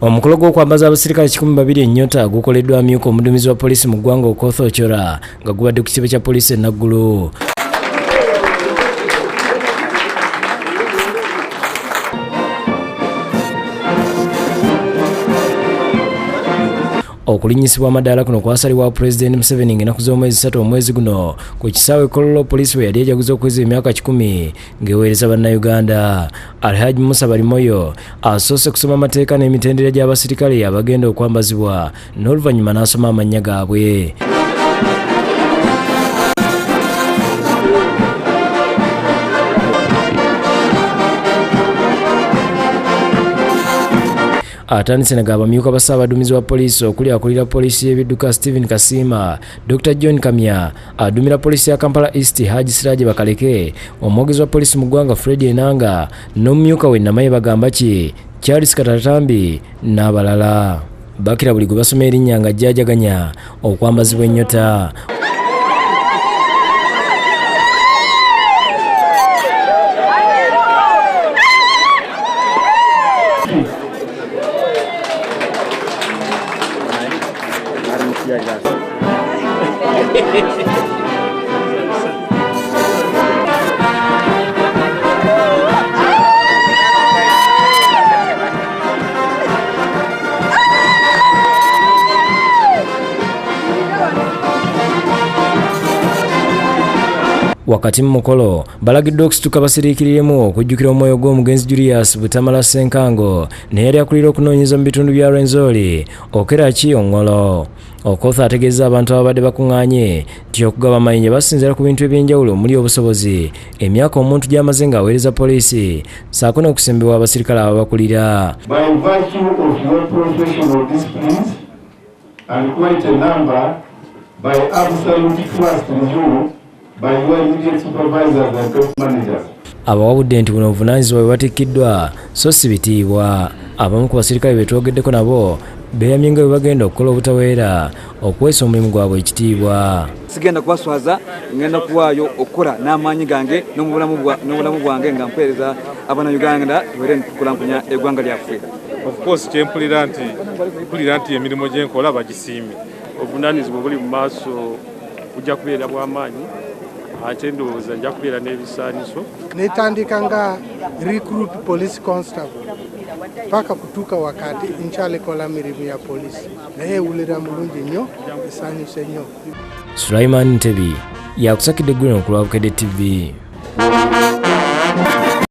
Omukolo gw'okwambaza abasirikale 12 ennyota gukoleddwa amyuka omuduumizi wa poliisi mu ggwanga Okoth Ochola nga gubadde ku kibe kya poliisi e Naggulu. Okulinyisibwa amadaala kuno kwasalibwa Pulezidenti Museveni ng'ennaku z'omwezi 3 omwezi guno ku kisaawe Kololo poliisi we yali ejaguza okuyeza emyaka 10 ng'eweereza bannayuganda. Alhaji Musa Balimoyo asoose kusoma amateeka n'emitendera gy'abasirikale abagenda okwambazibwa n'oluvannyuma n'asoma amannya gaabwe. Atandise nagaba myuka basaabaduumizi wa poliisi okuli akulira poliisi y'ebidduka Stephen Kasima, Dr. John Kamya, adumira poliisi ya Kampala East Haji Siraje Bakaleke, omwogezi wa poliisi mu ggwanga Fred Enanga, n'omumyuka we Namaye Bagambaki, Charles Katatambi n'abalala. Bakira buli gwe basoma erinnya nga ajjaajaganya okwambazibwa ennyota. Wakati mu mukolo balagiddwa okusituka basiriikiriremu okujjukira omwoyo gw'omugenzi Julius Butamala Senkango neyali akulira okunoonyeza mu bitundu bya Rwenzori Okeraki Ongolo. Okoth ategeeza abantu ababadde bakuŋŋaanye nti okugaba amayinja basinziira ku bintu eby'enjawulo omuli obusobozi, emyaka omuntu gy'amaze ng'aweereza poliisi ssaako n'okusimbibwa abasirikale ababakulira. By virtue of your professional disciplines and quite a number by absolute trust in you by your immediate supervisors and top managers. Abawabudde nti buno obuvunaanyizibwa bwe batikkiddwa so si bitiibwa. Abamu ku basirikale be twogeddeko nabo beeyamye nga bwe bagenda okukola obutaweera okuweesa omulimu gwabwe ekitiibwa. Sigenda kubaswaza, ngenda kuwaayo okukola n'amaanyi gange n'obulamu bwange nga mpeereza Abannayuganda tubeere tukulampunya eggwanga lyaffe. Of course kyempulira nti emirimu gye nkola bagisiimye. Obuvunaanyizibwa buli mu maaso bujja kubeera bw'amaanyi. Ate ndowooza nja kubeera n'ebisaanyiso. Netandika nga recruit police constable paka kutuuka wakati nkyalekola mirimu ya poliisi naye ewulira mulungi nnyo esaanyusa nnyo. Sulaiman Ntebi yakusakidde Green ku lwa Bukedde TV.